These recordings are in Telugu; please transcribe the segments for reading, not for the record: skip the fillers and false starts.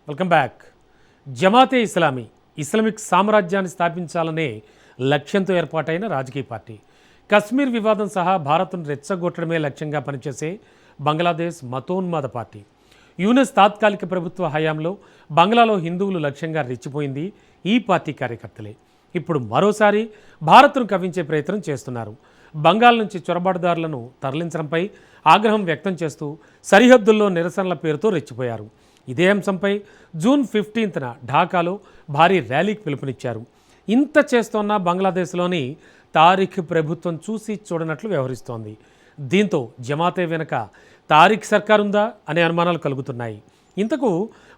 Welcome back. Jamaat-e Islami Islamic సామ్రాజ్యాన్ని స్థాపించాలనే లక్ష్యంతో ఏర్పాటైన రాజకీయ పార్టీ. కశ్మీర్ వివాదం సహా భారత్ను రెచ్చగొట్టడమే లక్ష్యంగా పనిచేసే బంగ్లాదేశ్ మతోన్మాద పార్టీ. యూనస్ తాత్కాలిక ప్రభుత్వ హయాంలో బంగ్లాలో హిందువులు లక్ష్యంగా రెచ్చిపోయింది ఈ పార్టీ కార్యకర్తలే. ఇప్పుడు మరోసారి భారత్ను కవ్వించే ప్రయత్నం చేస్తున్నారు. బంగాల్ నుంచి చొరబాటుదారులను తరలించడంపై ఆగ్రహం వ్యక్తం చేస్తూ సరిహద్దుల్లో నిరసనల పేరుతో రెచ్చిపోయారు. ఇదే అంశంపై జూన్ 15న ఢాకాలో భారీ ర్యాలీకి పిలుపునిచ్చారు. ఇంత చేస్తోన్న బంగ్లాదేశ్లోని తారిక్ ప్రభుత్వం చూసి చూడనట్లు వ్యవహరిస్తోంది. దీంతో జమాతే వెనుక తారిక్ సర్కార్ ఉందా అనే అనుమానాలు కలుగుతున్నాయి. ఇంతకు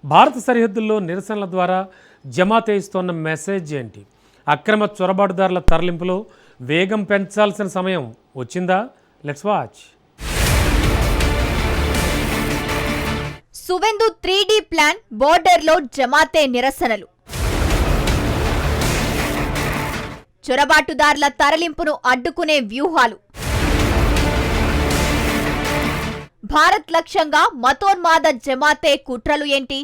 భారత సరిహద్దుల్లో నిరసనల ద్వారా జమాతే ఇస్తోన్న మెసేజ్ ఏంటి? అక్రమ చొరబాటుదారుల తరలింపులో వేగం పెంచాల్సిన సమయం వచ్చిందా? Let's watch. సువెందు 3D ప్లాన్, బోర్డర్లో జమాతే నిరసనలు. చొరబాటుదారుల తరలింపును అడ్డుకునే వ్యూహాలు. భారత్ లక్ష్యంగా మతోన్మాద జమాతే కుట్రలు ఏంటి?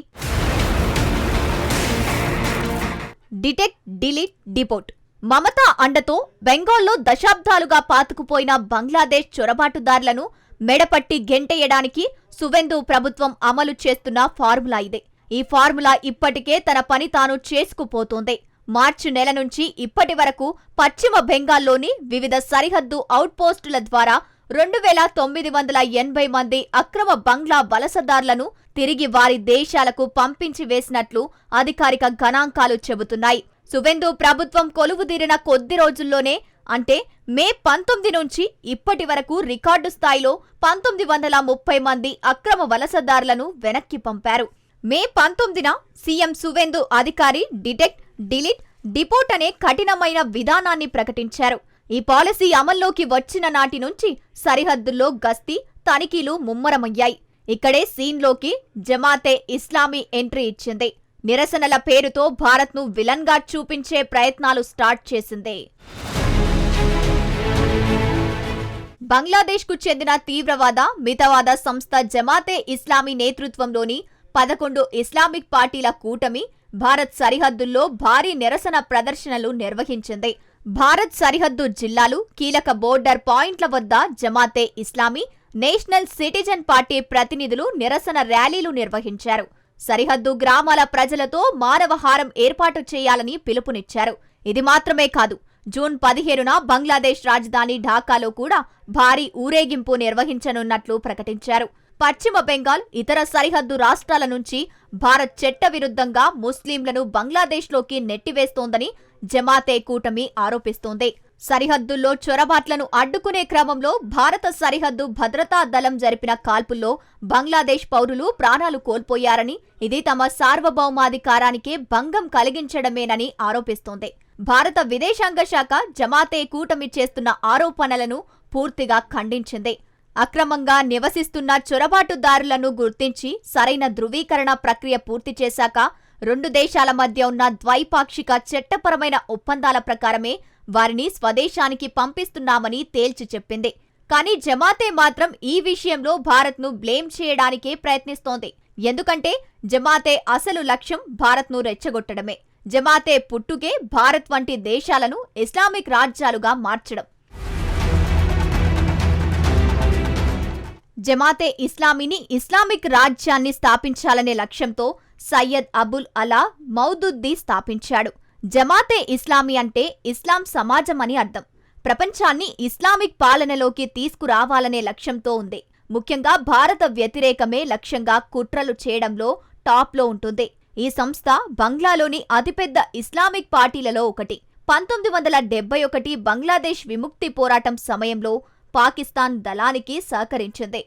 Detect, delete, deport. మమతా అండతో బెంగాల్లో దశాబ్దాలుగా పాతుకుపోయిన బంగ్లాదేశ్ చొరబాటుదారులను మెడపట్టి గెంటేయడానికి సువెందు ప్రభుత్వం అమలు చేస్తున్న ఫార్ములా ఇదే. ఈ ఫార్ములా ఇప్పటికే తన పని తాను చేసుకుపోతోంది. మార్చి నెల నుంచి ఇప్పటి వరకు పశ్చిమ బెంగాల్లోని వివిధ సరిహద్దు అవుట్పోస్టుల ద్వారా 2980 మంది అక్రమ బంగ్లా వలసదారులను తిరిగి వారి దేశాలకు పంపించి వేసినట్లు అధికారిక గణాంకాలు చెబుతున్నాయి. సువెందు ప్రభుత్వం కొలువుదీరిన కొద్ది రోజుల్లోనే, అంటే మే 19 నుంచి ఇప్పటి వరకు రికార్డు స్థాయిలో 1930 మంది అక్రమ వలసదారులను వెనక్కి పంపారు. మే 19న సీఎం సువెందు అధికారి డిటెక్ట్, డిలీట్, డిపోర్ట్ అనే కఠినమైన విధానాన్ని ప్రకటించారు. ఈ పాలసీ అమల్లోకి వచ్చిన నాటి నుంచి సరిహద్దుల్లో గస్తీ, తనిఖీలు ముమ్మరమయ్యాయి. ఇక్కడే సీన్లోకి జమాతే ఇస్లామీ ఎంట్రీ ఇచ్చింది. నిరసనల పేరుతో భారత్ను విలన్గా చూపించే ప్రయత్నాలు స్టార్ట్ చేసింది. బంగ్లాదేశ్కు చెందిన తీవ్రవాద, మితవాద సంస్థ జమాతే ఇస్లామీ నేతృత్వంలోని 11 ఇస్లామిక్ పార్టీల కూటమి భారత్ సరిహద్దుల్లో భారీ నిరసన ప్రదర్శనలు నిర్వహించింది. భారత్ సరిహద్దు జిల్లాలు, కీలక బోర్డర్ పాయింట్ల వద్ద Jamaat-e Islami, National Citizen Party ప్రతినిధులు నిరసన ర్యాలీలు నిర్వహించారు. సరిహద్దు గ్రామాల ప్రజలతో మానవహారం ఏర్పాటు చేయాలని పిలుపునిచ్చారు. ఇది మాత్రమే కాదు, జూన్ 15న బంగ్లాదేశ్ రాజధాని ఢాకాలో కూడా భారీ ఊరేగింపు నిర్వహించనున్నట్లు ప్రకటించారు. పశ్చిమ బెంగాల్, ఇతర సరిహద్దు రాష్ట్రాల నుంచి భారత్ చట్టవిరుద్ధంగా ముస్లింలను బంగ్లాదేశ్లోకి నెట్టివేస్తోందని జమాతే కూటమి ఆరోపిస్తోంది. సరిహద్దుల్లో చొరబాట్లను అడ్డుకునే క్రమంలో భారత సరిహద్దు భద్రతా దళం జరిపిన కాల్పుల్లో బంగ్లాదేశ్ పౌరులు ప్రాణాలు కోల్పోయారని, ఇది తమ సార్వభౌమాధికారానికే భంగం కలిగించడమేనని ఆరోపిస్తోంది. భారత విదేశాంగ శాఖ జమాతే కూటమి చేస్తున్న ఆరోపణలను పూర్తిగా ఖండించింది. అక్రమంగా నివసిస్తున్న చొరబాటుదారులను గుర్తించి సరైన ధృవీకరణ ప్రక్రియ పూర్తి చేశాక 2 దేశాల మధ్య ఉన్న ద్వైపాక్షిక చట్టపరమైన ఒప్పందాల ప్రకారమే వారిని స్వదేశానికి పంపిస్తున్నామని తేల్చి చెప్పింది. కానీ జమాతే మాత్రం ఈ విషయంలో భారత్ను బ్లేమ్ చేయడానికే ప్రయత్నిస్తోంది. ఎందుకంటే జమాతే అసలు లక్ష్యం భారత్ను రెచ్చగొట్టడమే. జమాతే పుట్టుకే భారత్ వంటి దేశాలను ఇస్లామిక్ రాజ్యాలుగా మార్చడం. జమాతే ఇస్లామీని ఇస్లామిక్ రాజ్యాన్ని స్థాపించాలనే లక్ష్యంతో సయ్యద్ అబుల్ అలా మౌదుద్దీ స్థాపించాడు. జమాతే ఇస్లామీ అంటే ఇస్లాం సమాజం అని అర్థం. ప్రపంచాన్ని ఇస్లామిక్ పాలనలోకి తీసుకురావాలనే లక్ష్యంతో ఉంది. ముఖ్యంగా భారత వ్యతిరేకమే లక్ష్యంగా కుట్రలు చేయడంలో టాప్లో ఉంటుంది. ఈ సంస్థ బంగ్లాలోని అతిపెద్ద ఇస్లామిక్ పార్టీలలో ఒకటి. 1971 బంగ్లాదేశ్ విముక్తి పోరాటం సమయంలో పాకిస్తాన్ దళానికి సహకరించింది.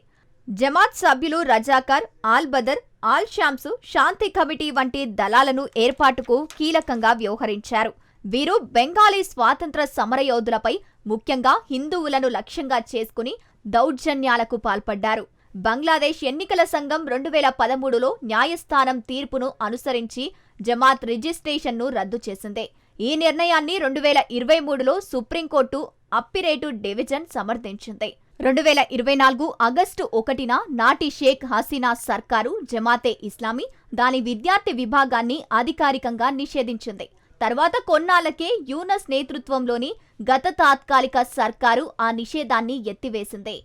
జమాత్ సభ్యులు రజాకార్, ఆల్ బదర్, ఆల్ షామ్సు, శాంతి కమిటీ వంటి దళాలను ఏర్పాటుకు కీలకంగా వ్యవహరించారు. వీరు బెంగాలీ స్వాతంత్ర సమరయోధులపై, ముఖ్యంగా హిందువులను లక్ష్యంగా చేసుకుని దౌర్జన్యాలకు పాల్పడ్డారు. బంగ్లాదేశ్ ఎన్నికల సంఘం 2013లో న్యాయస్థానం తీర్పును అనుసరించి జమాత్ రిజిస్ట్రేషన్ను రద్దు చేసింది. ఈ నిర్ణయాన్ని 2023లో సుప్రీంకోర్టు అప్పిరేటు డివిజన్ సమర్థించింది. 2024 ఆగస్టు 1న నాటి షేక్ హసీనా సర్కారు జమాతే ఇస్లామీ దాని విద్యార్థి విభాగాన్ని అధికారికంగా నిషేధించింది. తర్వాత కొన్నాళ్లకే యూనస్ నేతృత్వంలోని గత తాత్కాలిక సర్కారు ఆ నిషేధాన్ని ఎత్తివేసింది.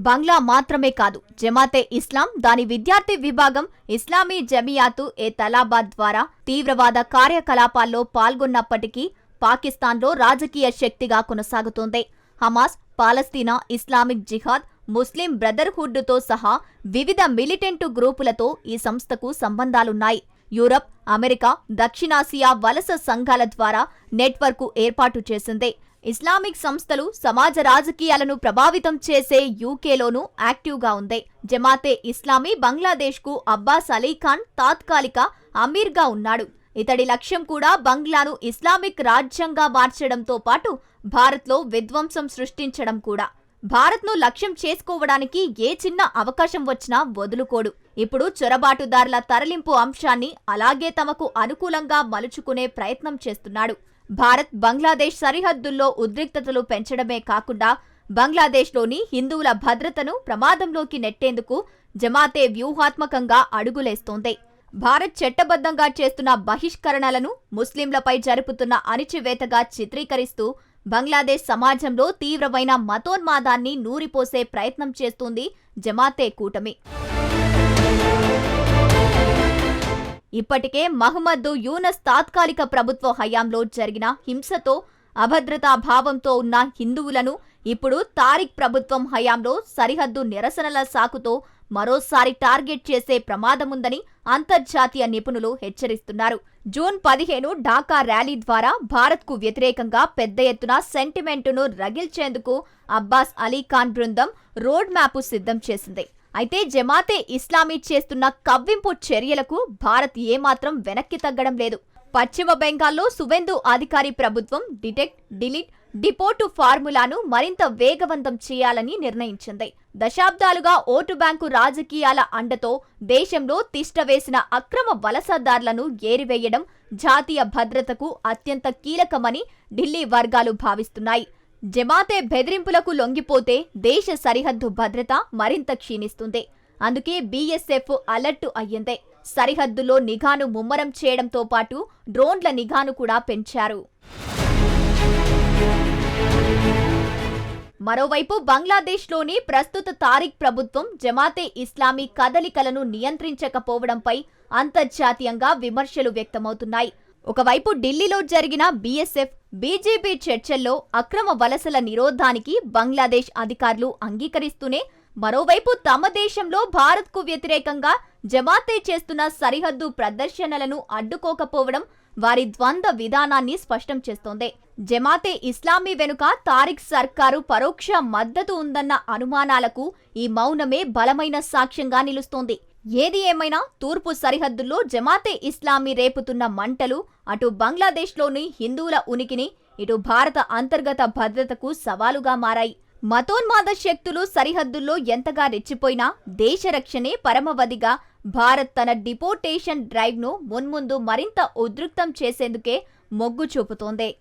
బంగ్లా మాత్రమే కాదు, జమాతే ఇస్లాం దాని విద్యార్థి విభాగం ఇస్లామీ జమియాతు ఏ తలాబాద్ ద్వారా తీవ్రవాద కార్యకలాపాల్లో పాల్గొన్నప్పటికీ పాకిస్తాన్లో రాజకీయ శక్తిగా కొనసాగుతోంది. హమాస్, పాలస్తీనా ఇస్లామిక్ జిహాద్, ముస్లిం బ్రదర్హుడ్తో సహా వివిధ మిలిటెంటు గ్రూపులతో ఈ సంస్థకు సంబంధాలున్నాయి. యూరప్, అమెరికా, దక్షిణాసియా వలస సంఘాల ద్వారా నెట్వర్క్ ఏర్పాటు చేసింది. ఇస్లామిక్ సంస్థలు సమాజ రాజకీయాలను ప్రభావితం చేసే యూకేలోనూ యాక్టివ్గా ఉంది. జమాతే ఇస్లామీ బంగ్లాదేశ్కు అబ్బాస్ అలీఖాన్ తాత్కాలిక అమీర్గా ఉన్నాడు. ఇతడి లక్ష్యం కూడా బంగ్లాను ఇస్లామిక్ రాజ్యంగా మార్చడంతో పాటు భారత్లో విధ్వంసం సృష్టించడం కూడా. భారత్ను లక్ష్యం చేసుకోవడానికి ఏ చిన్న అవకాశం వచ్చినా వదులుకోడు. ఇప్పుడు చొరబాటుదారుల తరలింపు అంశాన్ని అలాగే తమకు అనుకూలంగా మలుచుకునే ప్రయత్నం చేస్తున్నాడు. భారత్ బంగ్లాదేశ్ సరిహద్దుల్లో ఉద్రిక్తతలు పెంచడమే కాకుండా బంగ్లాదేశ్లోని హిందువుల భద్రతను ప్రమాదంలోకి నెట్టేందుకు జమాతే వ్యూహాత్మకంగా అడుగులేస్తోంది. భారత్ చట్టబద్ధంగా చేస్తున్న బహిష్కరణలను ముస్లింలపై జరుపుతున్న అణిచివేతగా చిత్రీకరిస్తూ బంగ్లాదేశ్ సమాజంలో తీవ్రమైన మతోన్మాదాన్ని నూరిపోసే ప్రయత్నం చేస్తుంది జమాతే కూటమి. ఇప్పటికే మహమ్మద్ యూనస్ తాత్కాలిక ప్రభుత్వ హయాంలో జరిగిన హింసతో అభద్రతా భావంతో ఉన్న హిందువులను ఇప్పుడు తారిక్ ప్రభుత్వం హయాంలో సరిహద్దు నిరసనల సాకుతో మరోసారి టార్గెట్ చేసే ప్రమాదముందని అంతర్జాతీయ నిపుణులు హెచ్చరిస్తున్నారు. జూన్ 15 ఢాకా ర్యాలీ ద్వారా భారత్కు వ్యతిరేకంగా పెద్ద ఎత్తున సెంటిమెంటును రగిల్చేందుకు అబ్బాస్ అలీఖాన్ బృందం రోడ్ మ్యాప్ సిద్ధం చేసింది. అయితే జమాతే ఇస్లామీ చేస్తున్న కవ్వింపు చర్యలకు భారత్ ఏమాత్రం వెనక్కి తగ్గడం లేదు. పశ్చిమ బెంగాల్లో సువెందు అధికారి ప్రభుత్వం డిటెక్ట్, డిలీట్, డిపోర్టు ఫార్ములాను మరింత వేగవంతం చేయాలని నిర్ణయించింది. దశాబ్దాలుగా ఓటు బ్యాంకు రాజకీయాల అండతో దేశంలో తిష్టవేసిన అక్రమ వలసదారులను ఏరివేయడం జాతీయ భద్రతకు అత్యంత కీలకమని ఢిల్లీ వర్గాలు భావిస్తున్నాయి. జమాతే బెదిరింపులకు లొంగిపోతే దేశ సరిహద్దు భద్రత మరింత క్షీణిస్తుంది. అందుకే బీఎస్ఎఫ్ అలర్టు అయ్యింది. సరిహద్దులో నిఘాను ముమ్మరం చేయడంతో పాటు డ్రోన్ల నిఘాను కూడా పెంచారు. మరోవైపు బంగ్లాదేశ్లోని ప్రస్తుత తారిక్ ప్రభుత్వం జమాతే ఇస్లామీ కదలికలను నియంత్రించకపోవడంపై అంతర్జాతీయంగా విమర్శలు వ్యక్తమవుతున్నాయి. ఒకవైపు ఢిల్లీలో జరిగిన బీఎస్ఎఫ్, బీజేపీ చర్చల్లో అక్రమ వలసల నిరోధానికి బంగ్లాదేశ్ అధికారులు అంగీకరిస్తూనే మరోవైపు తమ దేశంలో భారత్కు వ్యతిరేకంగా జమాతే చేస్తున్న సరిహద్దు ప్రదర్శనలను అడ్డుకోకపోవడం వారి ద్వంద్వ విధానాన్ని స్పష్టం చేస్తోంది. జమాతే ఇస్లామీ వెనుక తారిక్ సర్కారు పరోక్ష మద్దతు ఉందన్న అనుమానాలకు ఈ మౌనమే బలమైన సాక్ష్యంగా నిలుస్తోంది. ఏది ఏమైనా తూర్పు సరిహద్దుల్లో జమాతే ఇస్లామీ రేపుతున్న మంటలు అటు బంగ్లాదేశ్లోని హిందువుల ఉనికిని, ఇటు భారత అంతర్గత భద్రతకు సవాలుగా మారాయి. మతోన్మాద శక్తులు సరిహద్దుల్లో ఎంతగా రెచ్చిపోయినా దేశ రక్షణే పరమవధిగా భారత్ తన డిపోర్టేషన్ డ్రైవ్ను మున్ముందు మరింత ఉధృతం చేసేందుకే మొగ్గు చూపుతోంది.